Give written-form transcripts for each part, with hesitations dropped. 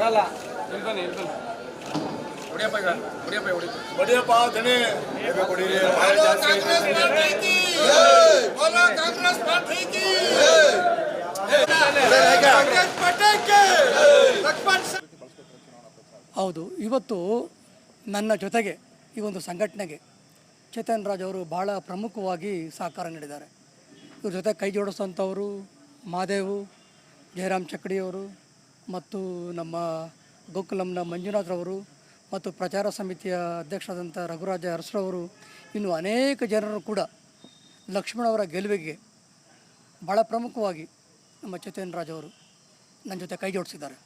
ಬರಲ್ಲ. ಇಲ್ಲಿ ಬನ್ನಿ. ಹೊಡಿಯಪ್ಪ ದಣಿ ಹೊಡೀರಿ. ಹೌದು, ಇವತ್ತು ನನ್ನ ಜೊತೆಗೆ ಈ ಒಂದು ಸಂಘಟನೆಗೆ ಚೇತನ್ ರಾಜ್ ಅವರು ಭಾಳ ಪ್ರಮುಖವಾಗಿ ಸಹಕಾರ ನೀಡಿದ್ದಾರೆ. ಇವ್ರ ಜೊತೆ ಕೈ ಜೋಡಿಸೋಂಥವರು ಮಾದೇವು, ಜಯರಾಮ್ ಚಕ್ಕಡಿಯವರು ಮತ್ತು ನಮ್ಮ ಗೋಕುಲಂನ ಮಂಜುನಾಥ್ರವರು ಮತ್ತು ಪ್ರಚಾರ ಸಮಿತಿಯ ಅಧ್ಯಕ್ಷರಾದಂಥ ರಘುರಾಜ ಅರಸರವರು, ಇನ್ನು ಅನೇಕ ಜನರು ಕೂಡ ಲಕ್ಷ್ಮಣವರ ಗೆಲುವಿಗೆ ಭಾಳ ಪ್ರಮುಖವಾಗಿ ನಮ್ಮ ಚೇತನ್ ರಾಜ್ ಅವರು ನನ್ನ ಜೊತೆ ಕೈ ಜೋಡಿಸಿದ್ದಾರೆ.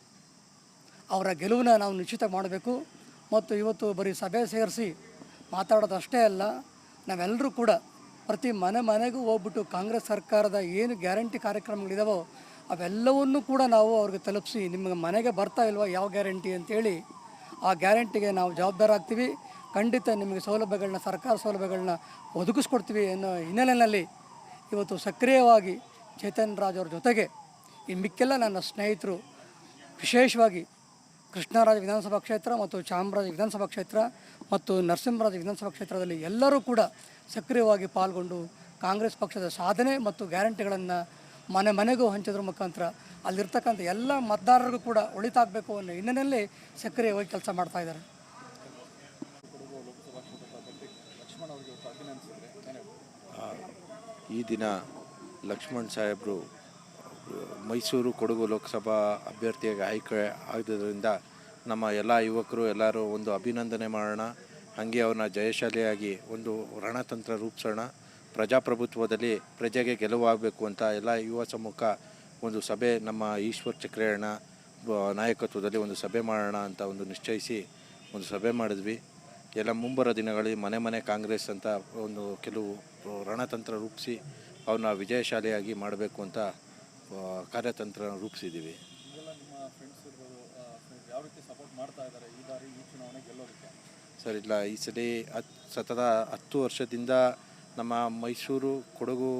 ಅವರ ಗೆಲುವನ್ನ ನಾವು ನಿಶ್ಚಿತ ಮಾಡಬೇಕು. ಮತ್ತು ಇವತ್ತು ಬರೀ ಸಭೆ ಸೇರಿಸಿ ಮಾತಾಡೋದಷ್ಟೇ ಅಲ್ಲ, ನಾವೆಲ್ಲರೂ ಕೂಡ ಪ್ರತಿ ಮನೆಗೂ ಹೋಗ್ಬಿಟ್ಟು ಕಾಂಗ್ರೆಸ್ ಸರ್ಕಾರದ ಏನು ಗ್ಯಾರಂಟಿ ಕಾರ್ಯಕ್ರಮಗಳಿದಾವೋ ಅವೆಲ್ಲವನ್ನೂ ಕೂಡ ನಾವು ಅವ್ರಿಗೆ ತಲುಪಿಸಿ, ನಿಮಗೆ ಮನೆಗೆ ಬರ್ತಾ ಇಲ್ವಾ ಯಾವ ಗ್ಯಾರಂಟಿ ಅಂತೇಳಿ ಆ ಗ್ಯಾರಂಟಿಗೆ ನಾವು ಜವಾಬ್ದಾರ ಆಗ್ತೀವಿ. ಖಂಡಿತ ನಿಮಗೆ ಸೌಲಭ್ಯಗಳನ್ನ, ಸರ್ಕಾರ ಸೌಲಭ್ಯಗಳನ್ನ ಒದಗಿಸ್ಕೊಡ್ತೀವಿ ಅನ್ನೋ ಹಿನ್ನೆಲೆಯಲ್ಲಿ ಇವತ್ತು ಸಕ್ರಿಯವಾಗಿ ಚೇತನ್ ರಾಜ್ ಅವ್ರ ಜೊತೆಗೆ ಈ ಮಿಕ್ಕೆಲ್ಲ ನನ್ನ ಸ್ನೇಹಿತರು, ವಿಶೇಷವಾಗಿ ಕೃಷ್ಣರಾಜ ವಿಧಾನಸಭಾ ಕ್ಷೇತ್ರ ಮತ್ತು ಚಾಮರಾಜ ವಿಧಾನಸಭಾ ಕ್ಷೇತ್ರ ಮತ್ತು ನರಸಿಂಹರಾಜ ವಿಧಾನಸಭಾ ಕ್ಷೇತ್ರದಲ್ಲಿ ಎಲ್ಲರೂ ಕೂಡ ಸಕ್ರಿಯವಾಗಿ ಪಾಲ್ಗೊಂಡು ಕಾಂಗ್ರೆಸ್ ಪಕ್ಷದ ಸಾಧನೆ ಮತ್ತು ಗ್ಯಾರಂಟಿಗಳನ್ನು ಮನೆಗೂ ಹಂಚೋದ್ರ ಮುಖಾಂತರ ಅಲ್ಲಿರ್ತಕ್ಕಂಥ ಎಲ್ಲ ಮತದಾರರಿಗೂ ಕೂಡ ಒಳಿತಾಗಬೇಕು ಅನ್ನೋ ಹಿನ್ನೆಲೆಯಲ್ಲಿ ಸಕ್ರಿಯವಾಗಿ ಕೆಲಸ ಮಾಡ್ತಾಯಿದ್ದಾರೆ. ಈ ದಿನ ಲಕ್ಷ್ಮಣ್ ಸಾಹೇಬರು ಮೈಸೂರು ಕೊಡಗು ಲೋಕಸಭಾ ಅಭ್ಯರ್ಥಿಯಾಗಿ ಆಯ್ಕೆ ಆಗಿದ್ದರಿಂದ ನಮ್ಮ ಎಲ್ಲ ಯುವಕರು ಎಲ್ಲರೂ ಒಂದು ಅಭಿನಂದನೆ ಮಾಡೋಣ. ಹಾಗೆ ಅವ್ರನ್ನ ಜಯಶಾಲಿಯಾಗಿ ಒಂದು ರಣತಂತ್ರ ರೂಪಿಸೋಣ. ಪ್ರಜಾಪ್ರಭುತ್ವದಲ್ಲಿ ಪ್ರಜೆಗೆ ಗೆಲುವಾಗಬೇಕು ಅಂತ ಎಲ್ಲ ಯುವ ಸಮ್ಮುಖ ಒಂದು ಸಭೆ ನಮ್ಮ ಈಶ್ವರ್ ಚಕ್ರಣ್ಣ ನಾಯಕತ್ವದಲ್ಲಿ ಒಂದು ಸಭೆ ಮಾಡೋಣ ಅಂತ ಒಂದು ನಿಶ್ಚಯಿಸಿ ಒಂದು ಸಭೆ ಮಾಡಿದ್ವಿ. ಎಲ್ಲ ಮುಂಬರೋ ದಿನಗಳಲ್ಲಿ ಮನೆ ಕಾಂಗ್ರೆಸ್ ಅಂತ ಒಂದು ಕೆಲವು ರಣತಂತ್ರ ರೂಪಿಸಿ ಅವ್ರನ್ನ ವಿಜಯಶಾಲಿಯಾಗಿ ಮಾಡಬೇಕು ಅಂತ ಕಾರ್ಯತಂತ್ರ ರೂಪಿಸಿದ್ದೀವಿ. ಸರ್, ಇಲ್ಲ, ಈ ಸಲ ಸತತ 10 ವರ್ಷದಿಂದ ನಮ್ಮ ಮೈಸೂರು ಕೊಡಗು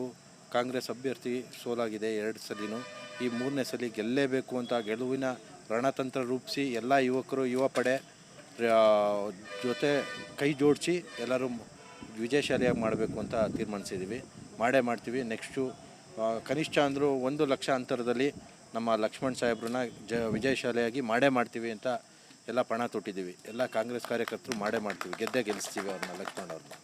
ಕಾಂಗ್ರೆಸ್ ಅಭ್ಯರ್ಥಿ ಸೋಲಾಗಿದೆ 2 ಸಲಿನೂ. ಈ 3ನೇ ಸಲ ಗೆಲ್ಲೇಬೇಕು ಅಂತ ಗೆಲುವಿನ ರಣತಂತ್ರ ರೂಪಿಸಿ ಎಲ್ಲ ಯುವಕರು, ಯುವ ಪಡೆ ಜೊತೆ ಕೈ ಜೋಡಿಸಿ ಎಲ್ಲರೂ ವಿಜಯಶಾಲಿಯಾಗಿ ಮಾಡಬೇಕು ಅಂತ ತೀರ್ಮಾನಿಸಿದ್ದೀವಿ. ಮಾಡ್ತೀವಿ. ನೆಕ್ಸ್ಟು ಕನಿಷ್ಠ ಅಂದರೂ 1 ಲಕ್ಷ ಅಂತರದಲ್ಲಿ ನಮ್ಮ ಲಕ್ಷ್ಮಣ್ ಸಾಹೇಬ್ರನ್ನ ವಿಜಯಶಾಲಿಯಾಗಿ ಮಾಡ್ತೀವಿ ಅಂತ ಎಲ್ಲ ಪಣ ತೊಟ್ಟಿದ್ದೀವಿ. ಎಲ್ಲ ಕಾಂಗ್ರೆಸ್ ಕಾರ್ಯಕರ್ತರು ಮಾಡ್ತೀವಿ, ಗೆದ್ದೇ ಗೆಲ್ಲಿಸ್ತೀವಿ ಅವ್ರನ್ನ, ಲಕ್ಷ್ಮಣ್ ಅವ್ರನ್ನ.